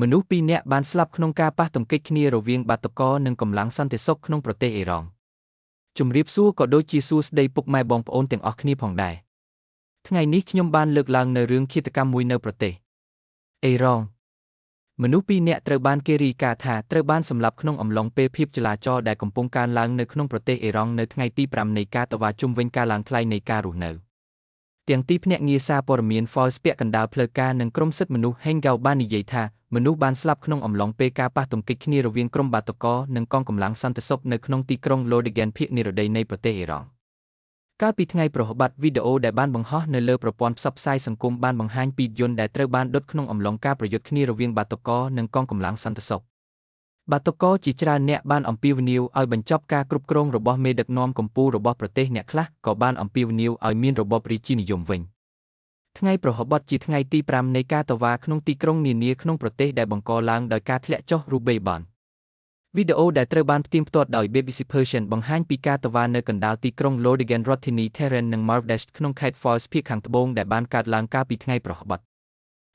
មនុស្សពីរនាក់បានស្លាប់ក្នុងការប៉ះទង្គិចគ្នារវាងបាតុករនិងកម្លាំងសន្តិសុខក្នុងប្រទេសអ៊ីរ៉ង់ជំរាបសួរក៏ដូចជាសួស្តីពុកម៉ែបងប្អូនទាំងអស់គ្នាផងដែរថ្ងៃនេះខ្ញុំបានលើកឡើងនៅរឿងឃាតកម្មមួយនៅប្រទេសអ៊ីរ៉ង់មនុស្សពីរនាក់ត្រូវបានគេរាយការណ៍ថាត្រូវបានសម្លាប់ក្នុងអំឡុងពេលភាពចលាចលដែលកំពុងកើនឡើងនៅក្នុងប្រទេសអ៊ីរ៉ង់នៅថ្ងៃទី5នៃការតវ៉ាជុំវិញការឡើងថ្លៃនៃការរស់នៅទាំងទីភ្នាក់ងារសារព័ត៌មាន False ពាក់កណ្ដាលផ្លូវការនិងក្រុមសិទ្ធិមនុស្ស Hengao បាននិយាយថាមនុស្សបានស្លាប់ក្នុងអំឡុងពេលការប៉ះទង្គិចគ្នារវាងក្រុមបាតុករនិងកងកម្លាំងសន្តិសុខនៅក្នុងទីក្រុង Lodigan ភាគនិរតីនៃប្រទេសអ៊ីរ៉ង់កាលពីថ្ងៃប្រហ័សវីដេអូដែលបានបង្ហោះនៅលើប្រព័ន្ធផ្សព្វផ្សាយសង្គមបានបង្ហាញពីយន្តដែលត្រូវបានដុតក្នុងអំឡុងការប្រយុទ្ធគ្នារវាងបាតុករនិងកងកម្លាំងសន្តិសុខបាតុករជាច្រើនអ្នកបានអំពាវនាវឲ្យបញ្ចប់ការគ្រប់គ្រងរបស់មេដឹកនាំកម្ពុជារបស់ប្រទេសអ្នកខ្លះក៏បានអំពាវនាវឲ្យមានរបបរាជានិយមវិញថ្ងៃប្រហ័សជាថ្ងៃទី5នៃការតវ៉ាក្នុងទីក្រុងនានាក្នុងប្រទេសដែលបង្កឡើងដោយការធ្លាក់ចុះរូបេបានវីដេអូដែលត្រូវបានផ្ទៀងផ្ទាត់ដោយ BBC Persian បង្ហាញពីការតវ៉ានៅកណ្ដាលទីក្រុង Lodigan រដ្ឋធានី Tehran និង Marvdasht ក្នុងខេត្ត Fars ភាគខាងត្បូងដែលបានកើតឡើងកាលពីថ្ងៃប្រហ័ស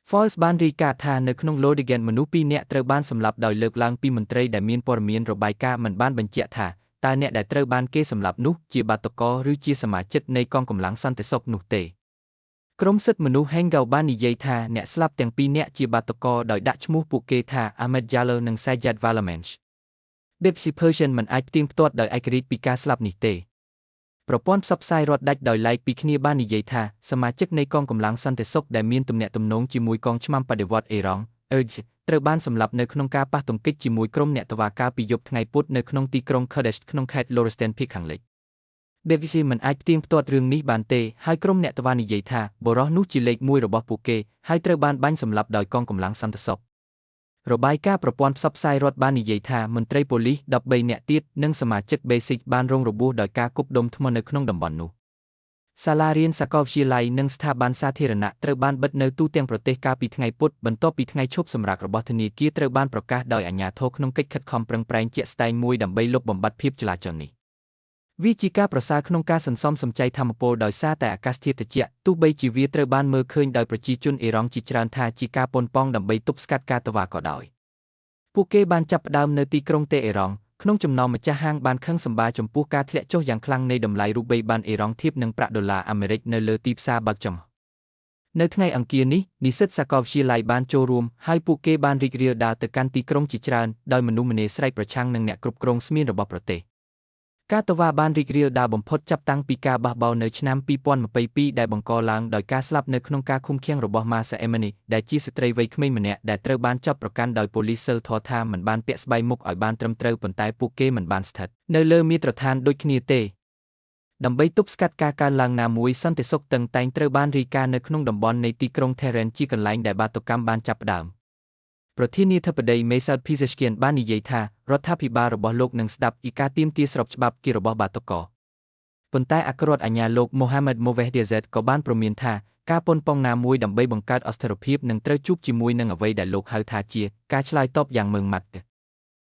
Fars បានរាយការណ៍ថានៅក្នុង Lodigan មនុស្សពីរនាក់ត្រូវបានសម្លាប់ដោយលើកឡើងពីមន្ត្រីដែលមានព័ត៌មានរបាយការណ៍មិនបានបញ្ជាក់ថាតើអ្នកដែលត្រូវបានគេសម្លាប់នោះជាបាតុករឬជាសមាជិកនៃកងកម្លាំងសន្តិសុខនោះទេក្រុមសិទ្ធិមនុស្ស Hengao បាននិយាយថាអ្នកស្លាប់ទាំងពីរនាក់ជាបាតុករដោយដាក់ឈ្មោះពួកគេថា Ahmed Jallow និង Sajjad Valamench BBC Persian មិនអាចផ្ទៀងផ្ទាត់ដោយឯករាជ្យពីការស្លាប់នេះទេប្រព័ន្ធផ្សព្វផ្សាយរដ្ឋដាច់ដោយឡែកពីគ្នាបាននិយាយថាសមាជិកនៃកងកម្លាំងសន្តិសុខដែលមានទំនាក់ទំនងជាមួយកងឆ្មាំបដិវត្តន៍អ៊ីរ៉ង់ ERG ត្រូវបានសម្លាប់នៅក្នុងការប៉ះទង្គិចជាមួយក្រុមអ្នកតវ៉ាកាលពីយប់ថ្ងៃពុធនៅក្នុងទីក្រុង Kurdish ក្នុងខេត្ត Lorestan ភាគខាងលិច BBC មិនអាចផ្ទៀងផ្ទាត់រឿងនេះបានទេហើយក្រុមអ្នកតវ៉ានិយាយថាបុរសនោះជាលេខ1របស់ពួកគេហើយត្រូវបានបាញ់សម្លាប់ដោយកងកម្លាំងសន្តិសុខរបាយការណ៍ប្រព័ន្ធផ្សព្វផ្សាយរដ្ឋបាននិយាយថាមន្ត្រីប៉ូលីស13នាក់ទៀតនិងសមាជិក Basic បានរងរបួសដោយការគប់ដុំធ្ងន់នៅក្នុងតំបន់នោះសាលារៀនសាកលវិទ្យាល័យនិងស្ថាប័នសាធារណៈត្រូវបានបិទនៅទូទាំងប្រទេសកាលពីថ្ងៃពុធបន្ទាប់ពីថ្ងៃឈប់សម្រាករបស់ធនាគារត្រូវបានប្រកាសដោយអាជ្ញាធរក្នុងកិច្ចខិតខំប្រឹងប្រែងជាក់ស្ដែងមួយដើម្បីលុបបំបាត់ភាពចលាចលនេះវាជាការប្រសើរក្នុងការសន្សំសំចៃថាមពលដោយសារតែអាកាសធាតុត្រជាក់ទោះបីជាវាត្រូវបានមើលឃើញដោយប្រជាជនអ៊ីរ៉ង់ជាច្រើនថាជាការប៉ុនប៉ងដើម្បីទប់ស្កាត់ការតវ៉ាក៏ដោយពួកគេបានចាប់ផ្ដើមនៅទីក្រុងតេអ៊ីរ៉ង់ក្នុងចំណោមម្ចាស់ហាងបានខឹងសម្បាចំពោះការធ្លាក់ចុះយ៉ាងខ្លាំងនៃតម្លៃរូបិយប័ណ្ណអ៊ីរ៉ង់ធៀបនឹងប្រាក់ដុល្លារអាមេរិកនៅលើទីផ្សារបើកចំនៅថ្ងៃអង្គារនេះនិស្សិតសាកលវិទ្យាល័យបានចូលរួមហើយពួកគេបានរីករាលដាលទៅកាន់ទីក្រុងជាច្រើនដោយមនុស្សម្នាស្រែកប្រឆាំងនឹងអ្នកគ្រប់គ្រងស្មៀនរបស់ប្រទេសការតវ៉ាបានរីករាលដាលបំផុតចាប់តាំងពីការបះបោរនៅឆ្នាំ2022ដែលបង្កឡើងដោយការស្លាប់នៅក្នុងការឃុំឃាំងរបស់ Mahsa Amini ដែលជាស្ត្រីវ័យក្មេងម្នាក់ដែលត្រូវបានចាប់ប្រកាន់ដោយប៉ូលីសសិលធម៌ថាមិនបានពាក់ស្បៃមុខឲ្យបានត្រឹមត្រូវប៉ុន្តែពួកគេមិនបានស្ថិតនៅលើមាត្រដ្ឋានដូចគ្នាទេដើម្បីទប់ស្កាត់ការកើនឡើងណាមួយសន្តិសុខតឹងតែងត្រូវបានរាយការណ៍នៅក្នុងតំបន់នៃទីក្រុង Tehran ជាកន្លែងដែលបាតុកម្មបានចាប់ផ្ដើមប្រធានាធិបតី Mesut Pezeshkian បាននិយាយថារដ្ឋាភិបាលរបស់លោកនឹងស្ដាប់ពីការទាមទារស្របច្បាប់ពីរបស់បាតុករប៉ុន្តែអគ្គរដ្ឋអាជ្ញាលោក Mohammad Mowahdezad ក៏បានព្រមានថាការប៉ុនប៉ងណាមួយដើម្បីបង្កើតអស្ថិរភាពនឹងត្រូវជួបជាមួយនឹងអ្វីដែលលោកហៅថាជាការឆ្លើយតបយ៉ាងម៉ឺងម៉ាត់